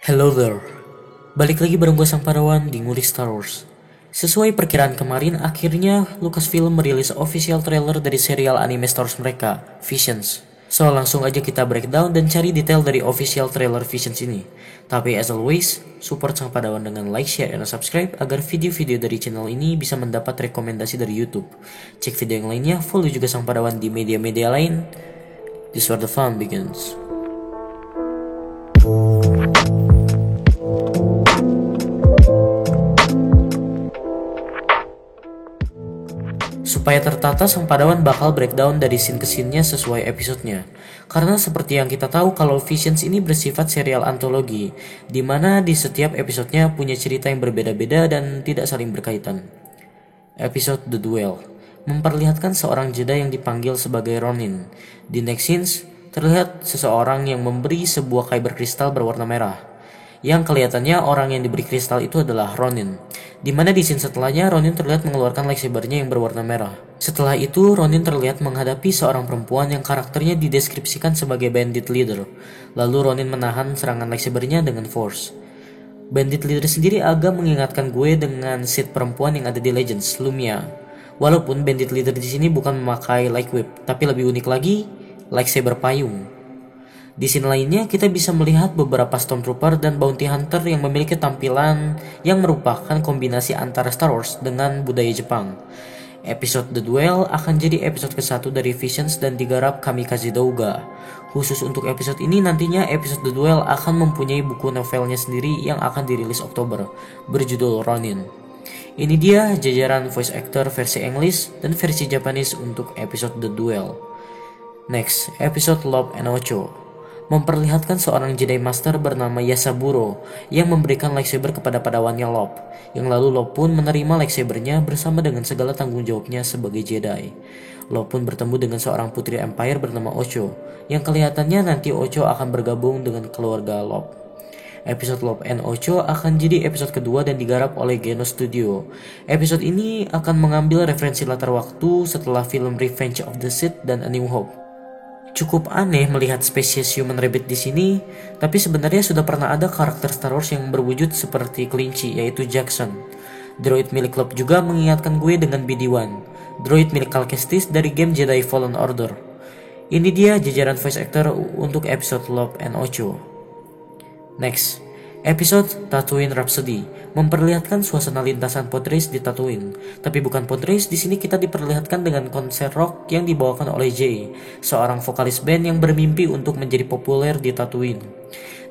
Hello there, balik lagi bareng gue Sang Padawan di Ngulik Star Wars. Sesuai perkiraan kemarin, akhirnya Lucasfilm merilis official trailer dari serial anime Star Wars mereka, Visions. So langsung aja kita breakdown dan cari detail dari official trailer Visions ini. Tapi as always, support Sang Padawan dengan like, share, dan subscribe agar video-video dari channel ini bisa mendapat rekomendasi dari YouTube. Cek video yang lainnya, follow juga Sang Padawan di media-media lain. This is where the fun begins. Supaya tertata, Sang Padawan bakal breakdown dari scene ke scene-nya sesuai episodenya. Karena seperti yang kita tahu kalau Visions ini bersifat serial antologi, di mana di setiap episodenya punya cerita yang berbeda-beda dan tidak saling berkaitan. Episode The Duel memperlihatkan seorang Jedi yang dipanggil sebagai Ronin. Di next scenes, terlihat seseorang yang memberi sebuah kyber kristal berwarna merah. Yang kelihatannya orang yang diberi kristal itu adalah Ronin. Dimana di scene setelahnya Ronin terlihat mengeluarkan lightsabernya yang berwarna merah. Setelah itu Ronin terlihat menghadapi seorang perempuan yang karakternya dideskripsikan sebagai bandit leader. Lalu Ronin menahan serangan lightsabernya dengan force. Bandit leader sendiri agak mengingatkan gue dengan Sith perempuan yang ada di Legends, Lumia. Walaupun bandit leader di sini bukan memakai light whip, tapi lebih unik lagi, lightsaber payung. Di scene lainnya kita bisa melihat beberapa Stormtrooper dan Bounty Hunter yang memiliki tampilan yang merupakan kombinasi antara Star Wars dengan budaya Jepang. Episode The Duel akan jadi episode ke-1 dari Visions dan digarap Kamikaze Douga. Khusus untuk episode ini nantinya episode The Duel akan mempunyai buku novelnya sendiri yang akan dirilis Oktober, berjudul Ronin. Ini dia jajaran voice actor versi English dan versi Japanese untuk episode The Duel. Next, episode Lob and Ocho memperlihatkan seorang Jedi Master bernama Yasaburo yang memberikan lightsaber kepada padawannya Lob, yang lalu Lob pun menerima lightsabernya bersama dengan segala tanggung jawabnya sebagai Jedi. Lob pun bertemu dengan seorang putri Empire bernama Ocho, yang kelihatannya nanti Ocho akan bergabung dengan keluarga Lob. Episode Lob and Ocho akan jadi episode kedua dan digarap oleh Geno Studio. Episode ini akan mengambil referensi latar waktu setelah film Revenge of the Sith dan A New Hope. Cukup aneh melihat spesies human rabbit di sini, tapi sebenarnya sudah pernah ada karakter Star Wars yang berwujud seperti kelinci, yaitu Jackson. Droid milik Lob juga mengingatkan gue dengan BD-1, droid milik Cal Kestis dari game Jedi Fallen Order. Ini dia jajaran voice actor untuk episode Lob and Ocho. Next, episode Tatooine Rhapsody memperlihatkan suasana lintasan pod race di Tatooine. Tapi bukan pod race, di sini kita diperlihatkan dengan konser rock yang dibawakan oleh Jay, seorang vokalis band yang bermimpi untuk menjadi populer di Tatooine.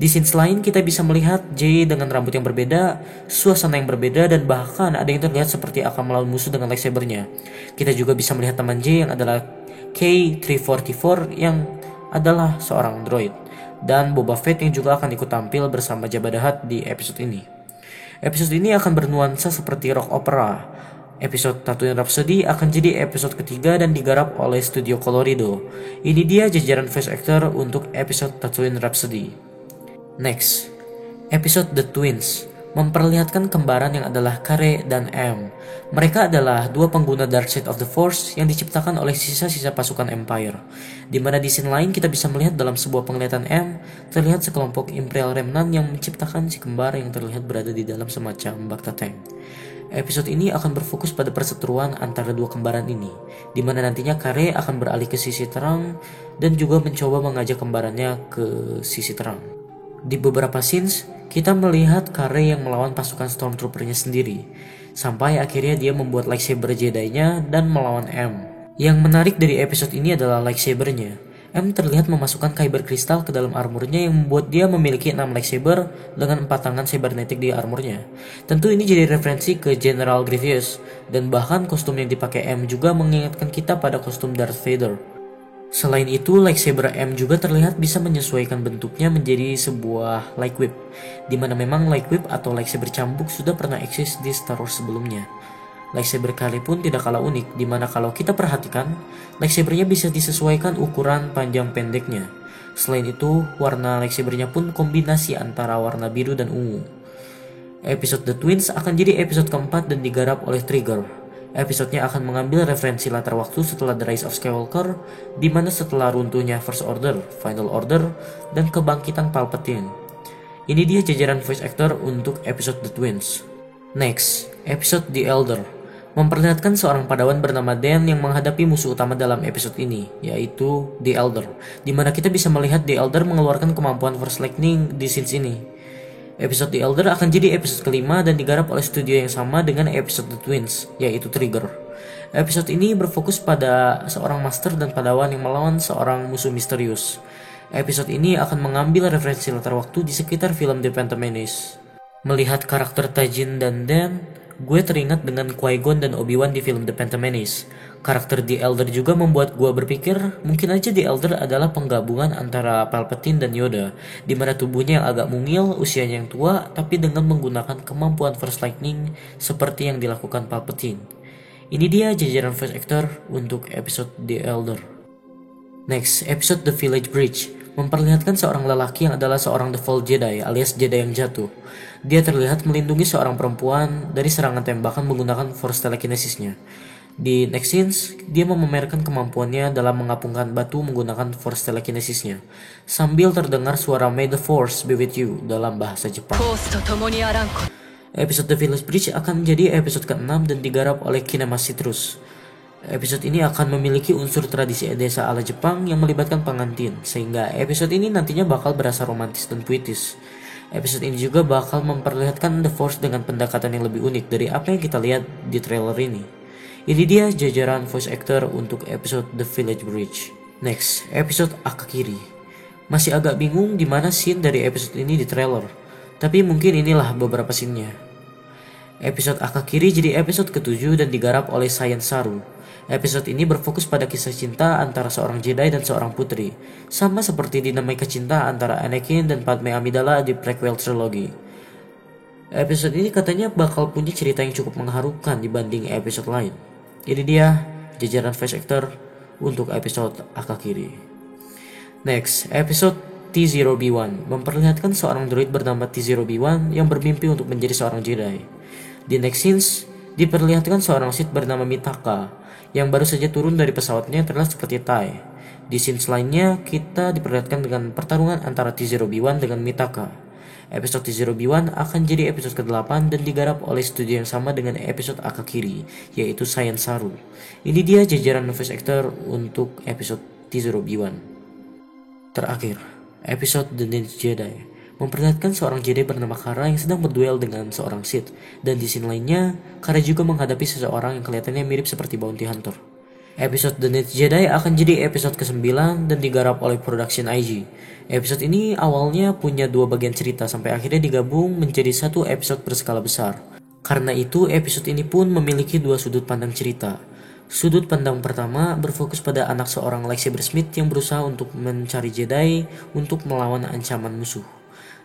Di scenes lain kita bisa melihat Jay dengan rambut yang berbeda, suasana yang berbeda, dan bahkan ada yang terlihat seperti akan melawan musuh dengan lightsabernya. Kita juga bisa melihat teman Jay yang adalah K-344 yang adalah seorang droid, dan Boba Fett yang juga akan ikut tampil bersama Jabba the Hutt di episode ini. Episode ini akan bernuansa seperti rock opera. Episode Tatooine Rhapsody akan jadi episode ketiga dan digarap oleh Studio Colorido. Ini dia jajaran voice actor untuk episode Tatooine Rhapsody. Next, episode The Twins memperlihatkan kembaran yang adalah Kare dan M. Mereka adalah dua pengguna Dark Side of the Force yang diciptakan oleh sisa-sisa pasukan Empire. Dimana di scene lain kita bisa melihat dalam sebuah penglihatan M, terlihat sekelompok Imperial Remnant yang menciptakan si kembar yang terlihat berada di dalam semacam Bacta Tank. Episode ini akan berfokus pada perseteruan antara dua kembaran ini, dimana nantinya Kare akan beralih ke sisi terang dan juga mencoba mengajak kembarannya ke sisi terang. Di beberapa scenes, kita melihat Kare yang melawan pasukan Stormtrooper-nya sendiri, sampai akhirnya dia membuat lightsaber Jedi-nya dan melawan M. Yang menarik dari episode ini adalah lightsaber-nya. M terlihat memasukkan kyber kristal ke dalam armornya yang membuat dia memiliki 6 lightsaber dengan 4 tangan cybernetic di armornya. Tentu ini jadi referensi ke General Grievous, dan bahkan kostum yang dipakai M juga mengingatkan kita pada kostum Darth Vader. Selain itu, lightsaber M juga terlihat bisa menyesuaikan bentuknya menjadi sebuah light whip, dimana memang light whip atau lightsaber cambuk sudah pernah eksis di Star Wars sebelumnya. Lightsaber Kare pun tidak kalah unik, dimana kalau kita perhatikan, lightsabernya bisa disesuaikan ukuran panjang pendeknya. Selain itu, warna lightsabernya pun kombinasi antara warna biru dan ungu. Episode The Twins akan jadi episode keempat dan digarap oleh Trigger. Episodenya akan mengambil referensi latar waktu setelah The Rise of Skywalker, di mana setelah runtuhnya First Order, Final Order, dan kebangkitan Palpatine. Ini dia jajaran voice actor untuk episode The Twins. Next, episode The Elder memperlihatkan seorang padawan bernama Dan yang menghadapi musuh utama dalam episode ini, yaitu The Elder, di mana kita bisa melihat The Elder mengeluarkan kemampuan Force Lightning di scenes ini. Episode The Elder akan jadi episode kelima dan digarap oleh studio yang sama dengan episode The Twins, yaitu Trigger. Episode ini berfokus pada seorang master dan padawan yang melawan seorang musuh misterius. Episode ini akan mengambil referensi latar waktu di sekitar film The Phantom Menace. Melihat karakter Tajin dan Dan, gue teringat dengan Qui-Gon dan Obi-Wan di film The Phantom Menace. Karakter The Elder juga membuat gue berpikir mungkin aja The Elder adalah penggabungan antara Palpatine dan Yoda, di mana tubuhnya yang agak mungil, usianya yang tua, tapi dengan menggunakan kemampuan Force Lightning seperti yang dilakukan Palpatine. Ini dia jajaran voice actor untuk episode The Elder. Next, episode The Village Bridge memperlihatkan seorang lelaki yang adalah seorang default Jedi alias Jedi yang jatuh. Dia terlihat melindungi seorang perempuan dari serangan tembakan menggunakan Force Telekinesisnya. Di next scenes, dia memamerkan kemampuannya dalam mengapungkan batu menggunakan Force Telekinesisnya, sambil terdengar suara May the Force be with you dalam bahasa Jepang. Episode The Village Bridge akan menjadi episode ke-6 dan digarap oleh Kinema Citrus. Episode ini akan memiliki unsur tradisi desa ala Jepang yang melibatkan pengantin, sehingga episode ini nantinya bakal berasa romantis dan puitis. Episode ini juga bakal memperlihatkan The Force dengan pendekatan yang lebih unik dari apa yang kita lihat di trailer ini. Ini dia jajaran voice actor untuk episode The Village Bridge. Next, episode Akakiri. Masih agak bingung di mana scene dari episode ini di trailer, tapi mungkin inilah beberapa scene-nya. Episode Akakiri jadi episode ke-7 dan digarap oleh Saiyan Saru. Episode ini berfokus pada kisah cinta antara seorang Jedi dan seorang putri, sama seperti dinamika cinta antara Anakin dan Padme Amidala di prequel trilogy. Episode ini katanya bakal punya cerita yang cukup mengharukan dibanding episode lain. Ini dia jajaran voice actor untuk episode Akakiri. Next, episode T0B1 memperlihatkan seorang droid bernama T0B1 yang bermimpi untuk menjadi seorang Jedi. Di next scenes, diperlihatkan seorang Sith bernama Mitaka yang baru saja turun dari pesawatnya terlihat seperti Tai. Di scenes lainnya, kita diperlihatkan dengan pertarungan antara T0B1 dengan Mitaka. Episode T0B1 akan jadi episode ke-8 dan digarap oleh studio yang sama dengan episode Akakiri, yaitu Saiyan Saru. Ini dia jajaran voice actor untuk episode T0B1. Terakhir, episode The Ninth Jedi memperlihatkan seorang Jedi bernama Kara yang sedang berduel dengan seorang Sith, dan di scene lainnya, Kara juga menghadapi seseorang yang kelihatannya mirip seperti Bounty Hunter. Episode The Ninth Jedi akan jadi episode ke-9 dan digarap oleh Production IG. Episode ini awalnya punya 2 bagian cerita sampai akhirnya digabung menjadi satu episode berskala besar. Karena itu, episode ini pun memiliki 2 sudut pandang cerita. Sudut pandang pertama berfokus pada anak seorang lightsaber smith yang berusaha untuk mencari Jedi untuk melawan ancaman musuh.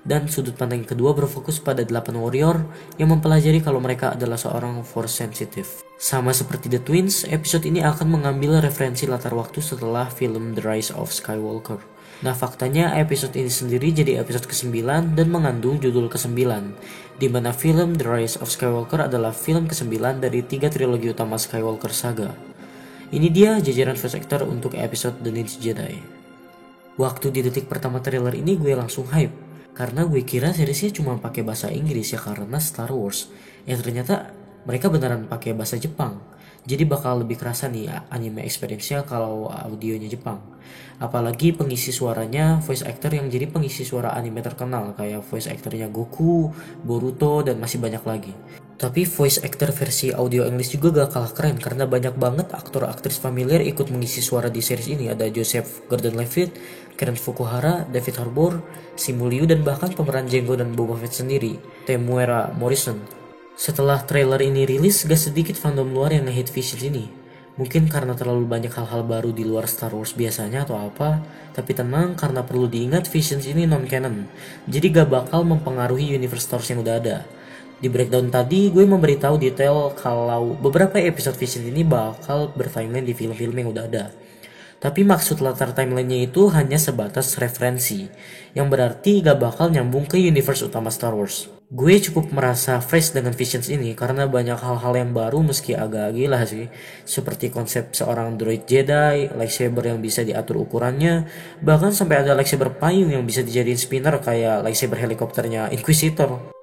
Dan sudut pandang yang kedua berfokus pada 8 warrior yang mempelajari kalau mereka adalah seorang force sensitive. Sama seperti The Twins, episode ini akan mengambil referensi latar waktu setelah film The Rise of Skywalker. Nah, faktanya episode ini sendiri jadi episode ke-9 dan mengandung judul ke-9, di mana film The Rise of Skywalker adalah film ke-9 dari 3 trilogi utama Skywalker Saga. Ini dia jajaran voice actor untuk episode The Ninth Jedi. Waktu di detik pertama trailer ini gue langsung hype, karena gue kira seriesnya cuma pakai bahasa Inggris ya karena Star Wars. Ternyata mereka beneran pakai bahasa Jepang. Jadi bakal lebih kerasa nih anime experience-nya kalau audionya Jepang. Apalagi pengisi suaranya voice actor yang jadi pengisi suara anime terkenal kayak voice actornya Goku, Boruto, dan masih banyak lagi. Tapi voice actor versi audio English juga gak kalah keren karena banyak banget aktor-aktris familiar ikut mengisi suara di series ini. Ada Joseph Gordon-Levitt, Karen Fukuhara, David Harbour, Simu Liu, dan bahkan pemeran Jango dan Boba Fett sendiri, Temuera Morrison. Setelah trailer ini rilis, gak sedikit fandom luar yang nge-hate Visions ini. Mungkin karena terlalu banyak hal-hal baru di luar Star Wars biasanya atau apa, tapi tenang karena perlu diingat Visions ini non-canon, jadi gak bakal mempengaruhi universe Star Wars yang udah ada. Di breakdown tadi, gue memberitahu detail kalau beberapa episode Visions ini bakal bertimeline di film-film yang udah ada. Tapi maksud latar timelinenya itu hanya sebatas referensi, yang berarti gak bakal nyambung ke universe utama Star Wars. Gue cukup merasa fresh dengan Visions ini karena banyak hal-hal yang baru meski agak gila sih. Seperti konsep seorang droid Jedi, lightsaber yang bisa diatur ukurannya, bahkan sampai ada lightsaber payung yang bisa dijadiin spinner kayak lightsaber helikopternya Inquisitor.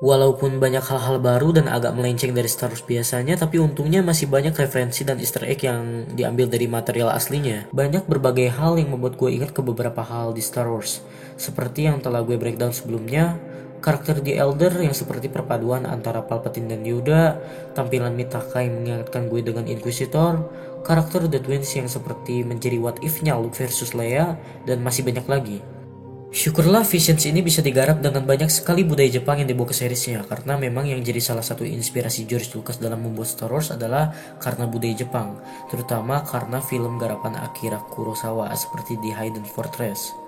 Walaupun banyak hal-hal baru dan agak melenceng dari Star Wars biasanya, tapi untungnya masih banyak referensi dan easter egg yang diambil dari material aslinya. Banyak berbagai hal yang membuat gue ingat ke beberapa hal di Star Wars. Seperti yang telah gue breakdown sebelumnya, karakter The Elder yang seperti perpaduan antara Palpatine dan Yoda, tampilan Mitaka yang mengingatkan gue dengan Inquisitor, karakter The Twins yang seperti menjadi what if-nya Luke versus Leia, dan masih banyak lagi. Syukurlah Visions ini bisa digarap dengan banyak sekali budaya Jepang yang dibawa ke seriesnya, karena memang yang jadi salah satu inspirasi George Lucas dalam membuat Star Wars adalah karena budaya Jepang, terutama karena film garapan Akira Kurosawa seperti The Hidden Fortress.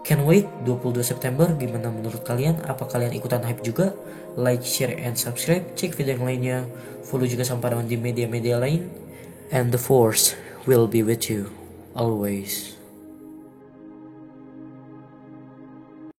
Can't wait, 22 September, gimana menurut kalian? Apa kalian ikutan hype juga? Like, share, and subscribe, cek video yang lainnya, follow juga Sampadawan di media-media lain, and the Force will be with you, always.